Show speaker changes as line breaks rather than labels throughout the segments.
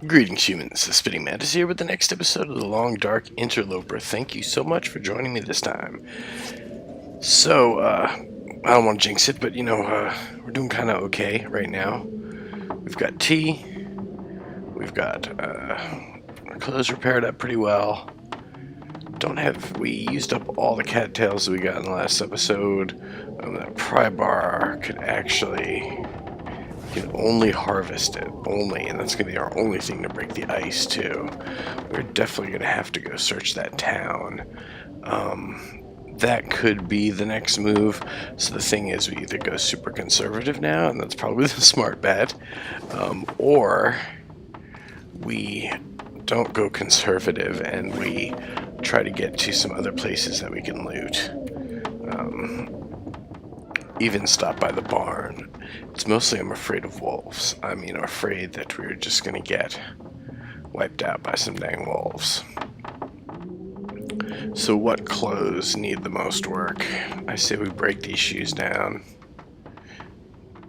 Greetings, humans. The Spinning Mantis here with the next episode of the Long Dark Interloper. Thank you so much for joining me this time. So, I don't want to jinx it, but we're doing kind of okay right now. We've got tea. We've got our clothes repaired up pretty well. We used up all the cattails that we got in the last episode. That pry bar could actually. We can only harvest it, and that's going to be our only thing to break the ice, too. We're definitely going to have to go search that town. That could be the next move. So the thing is, we either go super conservative now, and that's probably the smart bet, or we don't go conservative and we try to get to some other places that we can loot. Even stop by the barn. It's mostly I'm afraid of wolves. I'm afraid that we're just gonna get wiped out by some dang wolves. So what clothes need the most work? I say we break these shoes down.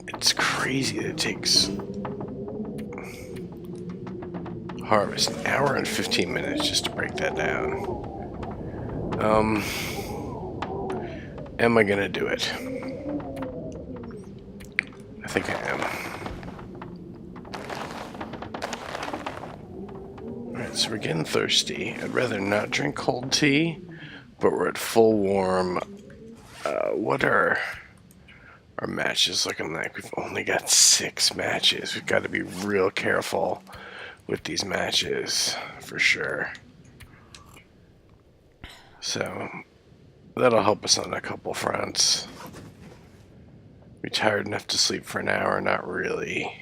It's crazy that it takes harvest an hour and 15 minutes just to break that down. Am I gonna do it? I think I am. Alright, so we're getting thirsty. I'd rather not drink cold tea, but we're at full warm. What are our matches looking like? We've only got 6 matches. We've got to be real careful with these matches, for sure. So, that'll help us on a couple fronts. Be tired enough to sleep for an hour, not really.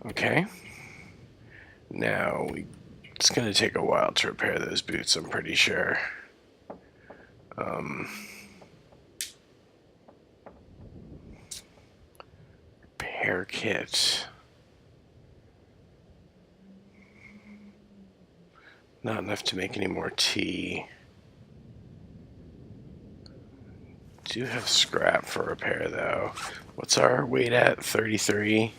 Okay. Now, it's going to take a while to repair those boots, I'm pretty sure. Repair kit. Not enough to make any more tea. Do have scrap for repair though. What's our weight at? 33.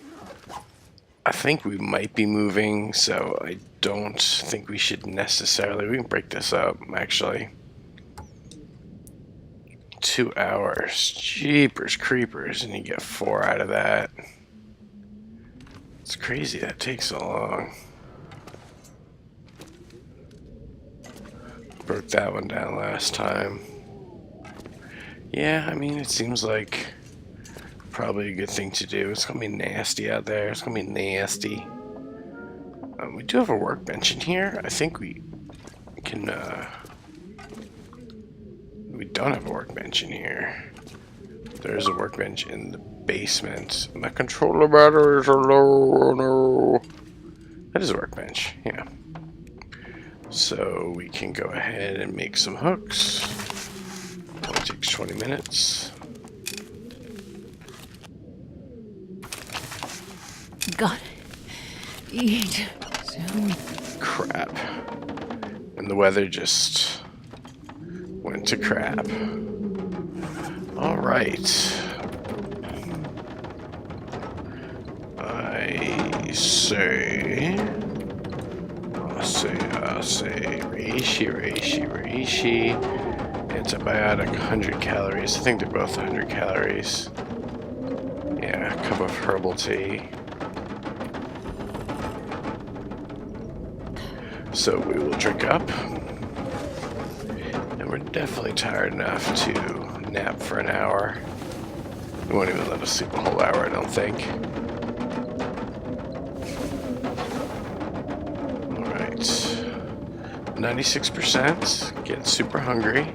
I think we might be moving, so I don't think we should necessarily. We can break this up actually. 2 hours. Jeepers creepers, and you get 4 out of that. It's crazy that takes so long. Broke that one down last time. Yeah, I mean, it seems like probably a good thing to do. It's gonna be nasty out there. It's gonna be nasty. We do have a workbench in here. I think we can, we don't have a workbench in here. There's a workbench in the basement. My controller batteries are low. Oh no. That is a workbench, yeah. So we can go ahead and make some hooks. Only takes 20 minutes.
Gotta eat soon.
Crap. And the weather just went to crap. Alright. I say, reishi. Antibiotic, 100 calories. I think they're both 100 calories. Yeah, a cup of herbal tea. So we will drink up. And we're definitely tired enough to nap for an hour. They won't even let us sleep a whole hour, I don't think. Alright. 96%. Getting super hungry.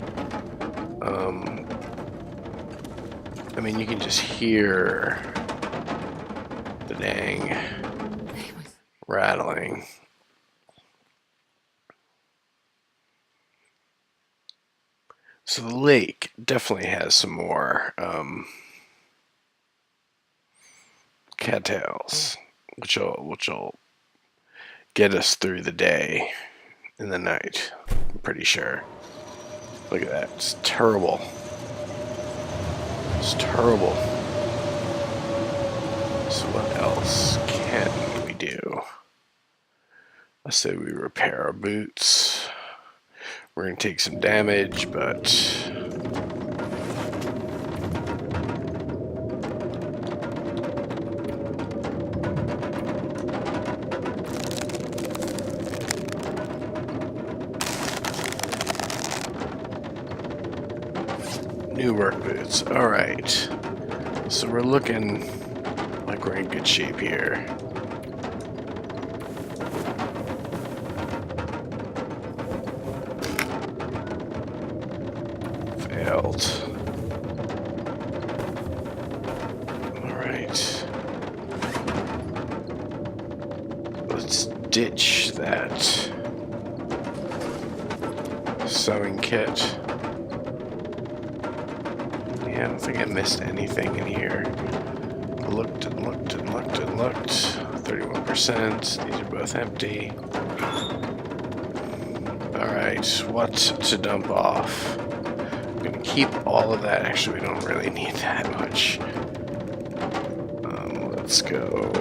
I mean, you can just hear the dang rattling. So the lake definitely has some more cattails, which will get us through the day and the night. I'm pretty sure. Look at that. It's terrible. It's terrible. So what else can we do? Let's say we repair our boots. We're going to take some damage, but new work boots. Alright. So we're looking like we're in good shape here. Failed. Alright. Let's ditch that sewing kit. Yeah, I don't think I missed anything in here. Looked and looked and looked and looked. 31%. These are both empty. Alright, what to dump off? I'm gonna keep all of that. Actually, we don't really need that much. Let's go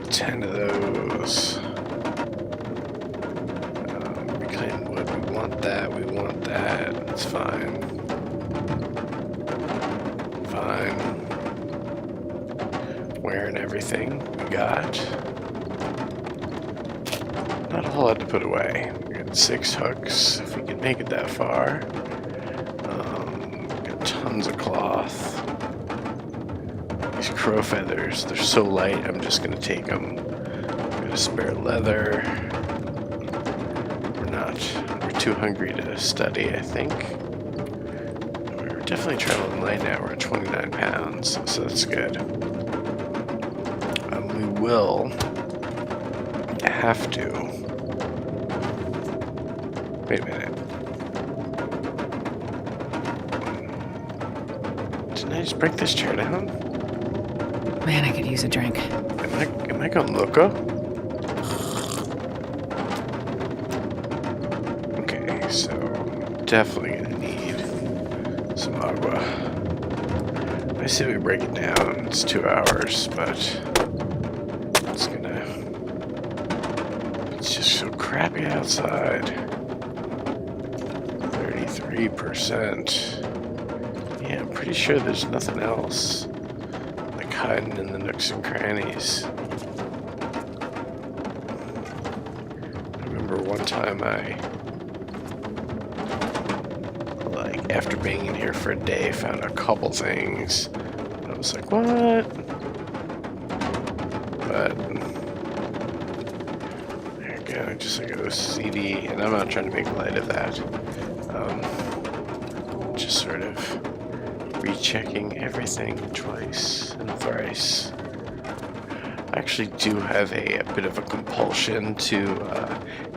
10 of those. Reclaimed wood. We want that. We want that. That's fine. Wearing everything we got. Not a whole lot to put away. We got 6 hooks, if we can make it that far. Got tons of cloth. These crow feathers, they're so light, I'm just going to take them. Got a spare leather. We're too hungry to study, I think. We're definitely traveling light now. We're at 29 pounds, so that's good. We will have to. Wait a minute. Didn't I just break this chair down?
Man, I could use a drink.
Am I going loco? Okay, so definitely gonna need some agua. I say we break it down. It's 2 hours, but it's just so crappy outside. 33%. Yeah, I'm pretty sure there's nothing else like hiding in the nooks and crannies. I remember one time after being in here for a day, found a couple things. And I was like, what? But just like a CD, and I'm not trying to make light of that. Just sort of rechecking everything twice and thrice. I actually do have a bit of a compulsion to,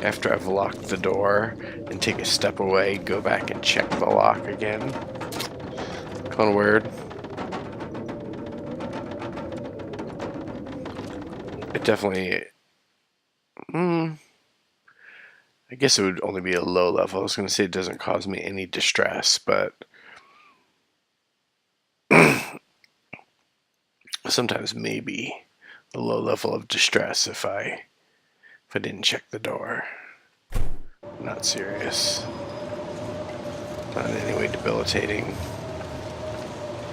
after I've locked the door and take a step away, go back and check the lock again. Kind of weird. It definitely... I guess it would only be a low level. I was going to say it doesn't cause me any distress, but sometimes maybe a low level of distress if I didn't check the door. Not serious. Not in any way debilitating.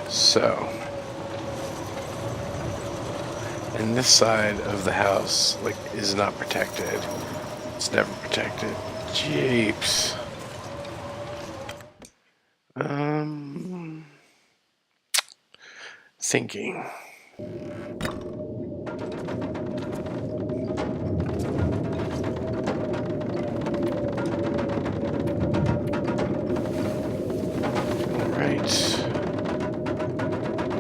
So, and this side of the house is not protected. It's never protected. Jeeps. Thinking. Alright.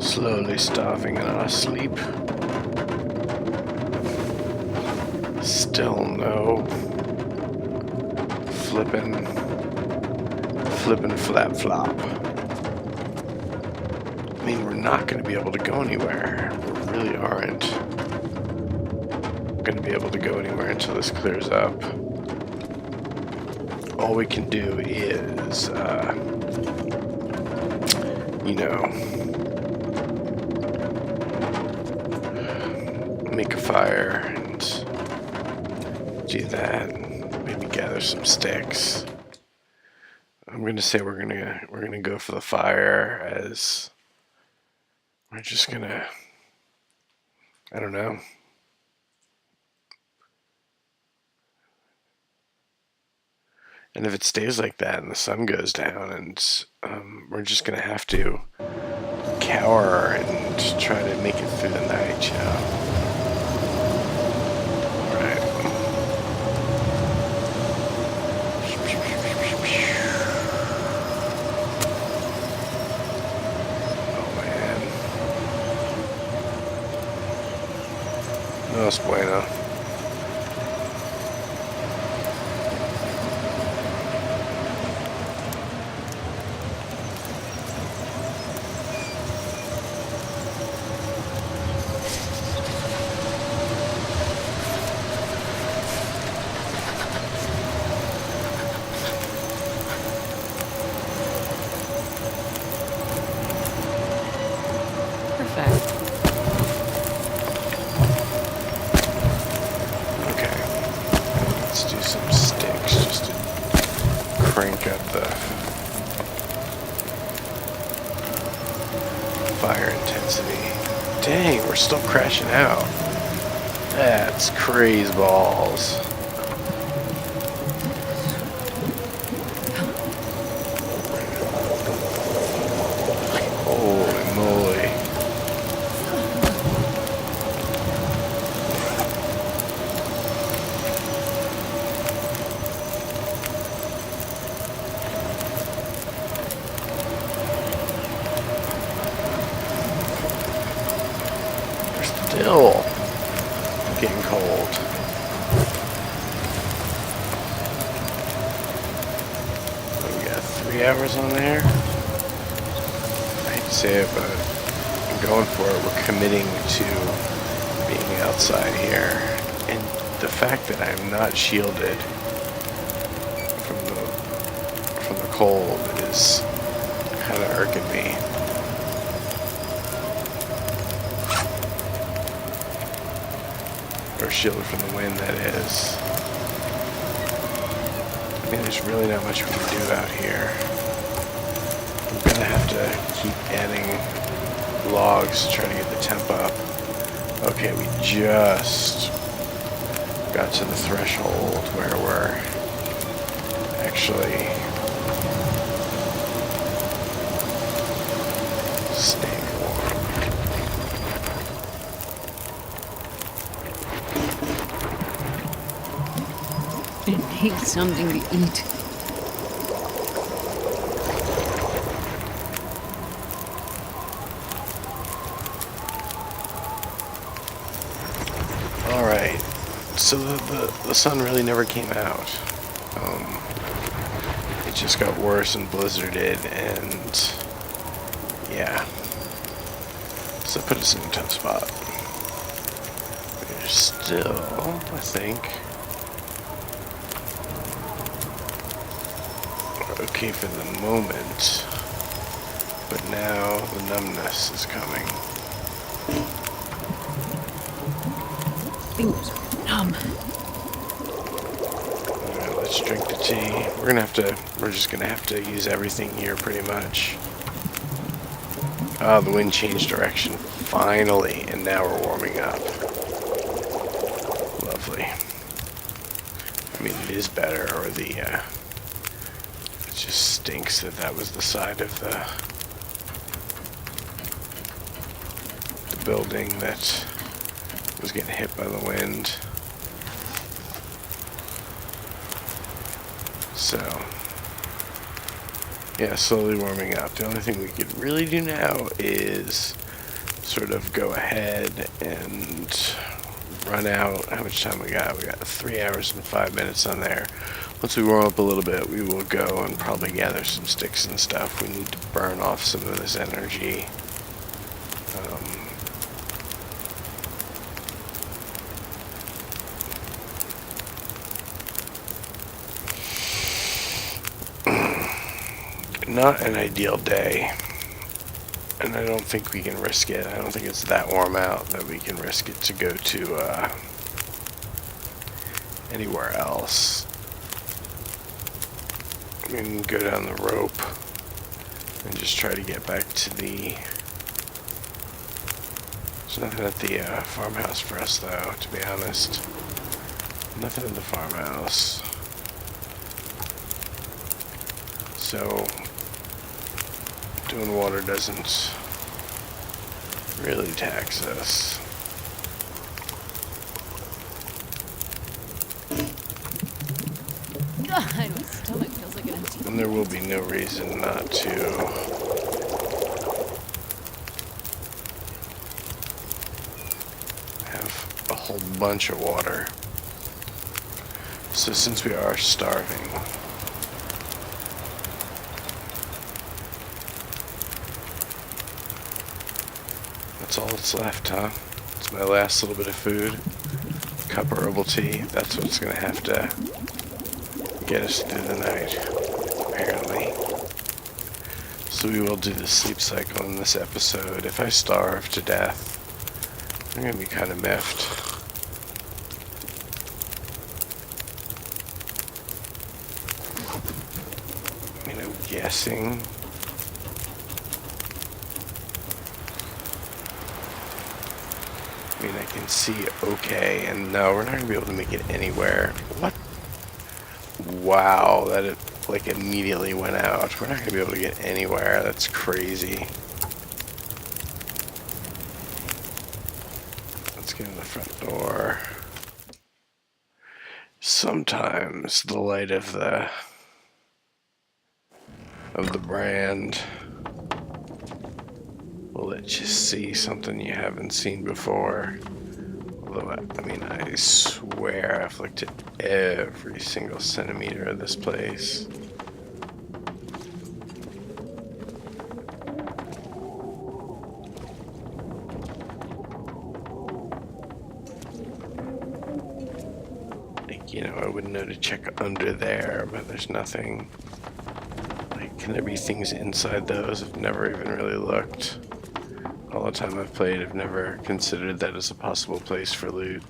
Slowly starving in our sleep. Still no. Flippin' flap flop. I mean, we're not going to be able to go anywhere. We really aren't going to be able to go anywhere until this clears up. All we can do is, make a fire and do that. Maybe gather some sticks. I'm gonna say we're gonna go for the fire, as we're just gonna, I don't know. And if it stays like that and the sun goes down, and we're just gonna have to cower and try to make it through the night, you know. Alright. Oh man. No es bueno.
Perfect.
Okay. Let's do some sticks just to crank up the fire intensity. Dang, we're still crashing out. That's crazy balls. Holy moly. Still getting cold. We got 3 hours on there. I hate to say it, but I'm going for it. We're committing to being outside here. And the fact that I'm not shielded from the cold is kind of irking me. Or shielded from the wind, that is. I mean, there's really not much we can do out here. I'm gonna have to keep adding logs to try to get the temp up. Okay, we just got to the threshold where we're actually staying warm.
I need something to eat.
Alright, so the sun really never came out. It just got worse and blizzarded, and yeah. So put us in a tough spot. We're still, I think, okay for the moment, but now the numbness is coming.
Fingers are numb.
Alright, let's drink the tea. We're just gonna have to use everything here pretty much. Oh, the wind changed direction finally, and now we're warming up. Lovely. I mean, it is better, or it just stinks that was the side of the building that was getting hit by the wind. So, yeah, slowly warming up. The only thing we could really do now is sort of go ahead and run out. How much time we got? We got 3 hours and 5 minutes on there. Once we warm up a little bit, we will go and probably gather some sticks and stuff. We need to burn off some of this energy. Not an ideal day, and I don't think we can risk it. I don't think it's that warm out that we can risk it to go to anywhere else. We can go down the rope and just try to get back to the... There's nothing at the farmhouse for us, though, to be honest. Nothing in the farmhouse. So, doing water doesn't really tax us.
God, my stomach feels like an empty.
And there will be no reason not to have a whole bunch of water. So since we are starving, that's all that's left, huh? It's my last little bit of food. Cup of herbal tea. That's what's gonna have to get us through the night, apparently. So we will do the sleep cycle in this episode. If I starve to death, I'm gonna be kind of miffed. I mean, I'm guessing. I mean, I can see okay, and no, we're not gonna be able to make it anywhere. What? Wow, that it like immediately went out. We're not gonna be able to get anywhere. That's crazy. Let's get in the front door. Sometimes the light of the brand will let you see something you haven't seen before. Although, I mean, I swear I've looked at every single centimeter of this place. Like, you know, I wouldn't know to check under there, but there's nothing. Like, can there be things inside those? I've never even really looked. All the time I've played, I've never considered that as a possible place for loot.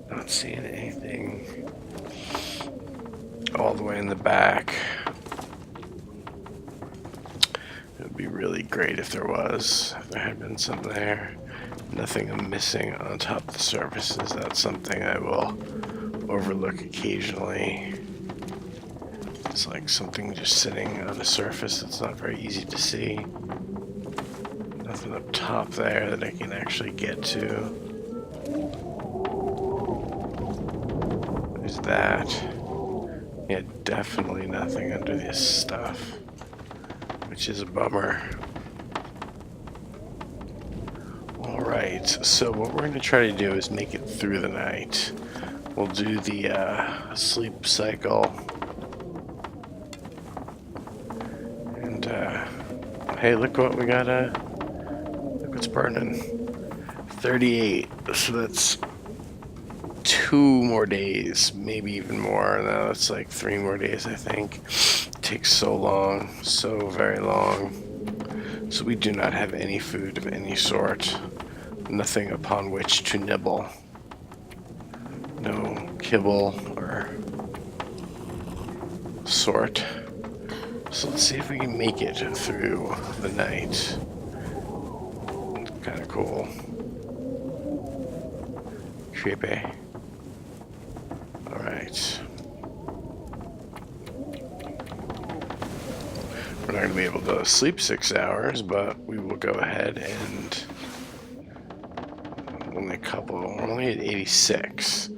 Not seeing anything. All the way in the back. It would be really great if there was. If there had been some there. Nothing I'm missing on top of the surfaces. That's something I will overlook occasionally. It's like something just sitting on the surface that's not very easy to see. Nothing up top there that I can actually get to. There's that. Yeah, definitely nothing under this stuff, which is a bummer. Alright, so what we're going to try to do is make it through the night. We'll do the sleep cycle. Hey, look what we got, look what's burning. 38, so that's 2 more days, maybe even more. No, that's like 3 more days, I think. It takes so long, so very long. So we do not have any food of any sort. Nothing upon which to nibble. No kibble or sort. So let's see if we can make it through the night. Kind of cool. Creepy. Alright. We're not going to be able to sleep 6 hours, but we will go ahead and... Only a couple. We're only at 86.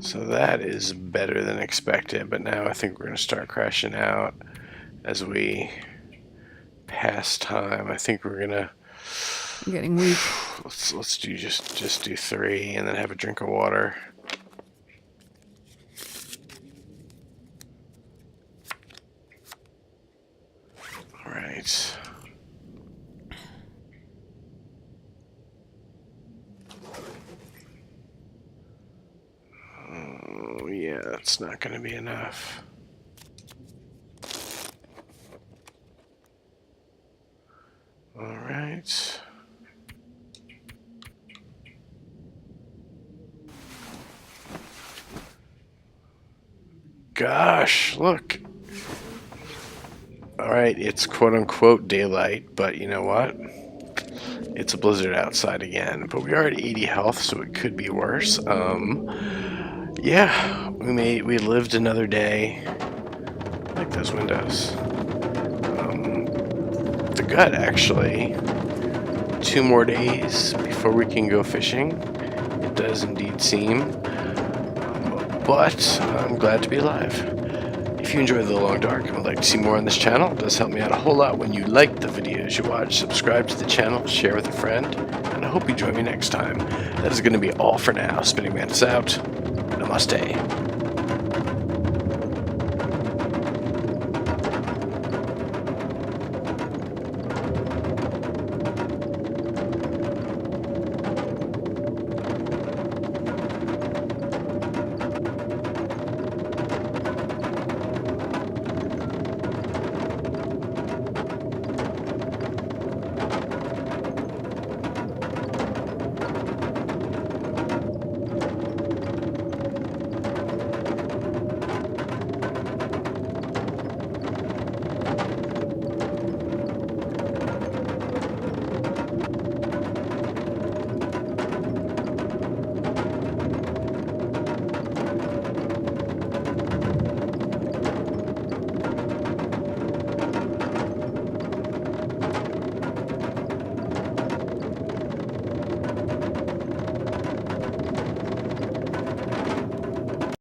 So that is better than expected, but now I think we're going to start crashing out as we pass time. I think we're gonna...
I'm getting weak.
Let's do just do 3 and then have a drink of water. All right. Oh yeah, that's not gonna be enough. All right. gosh, look. Alright, it's quote-unquote daylight, but you know what? It's a blizzard outside again, but we are at 80 health, so it could be worse. Yeah, we lived another day. I like those windows. The gut, actually. 2 more days before we can go fishing. It does indeed seem. But I'm glad to be alive. If you enjoy The Long Dark and would like to see more on this channel, it does help me out a whole lot when you like the videos you watch, subscribe to the channel, share with a friend, and I hope you join me next time. That is going to be all for now. Spinning Mantis out. Namaste.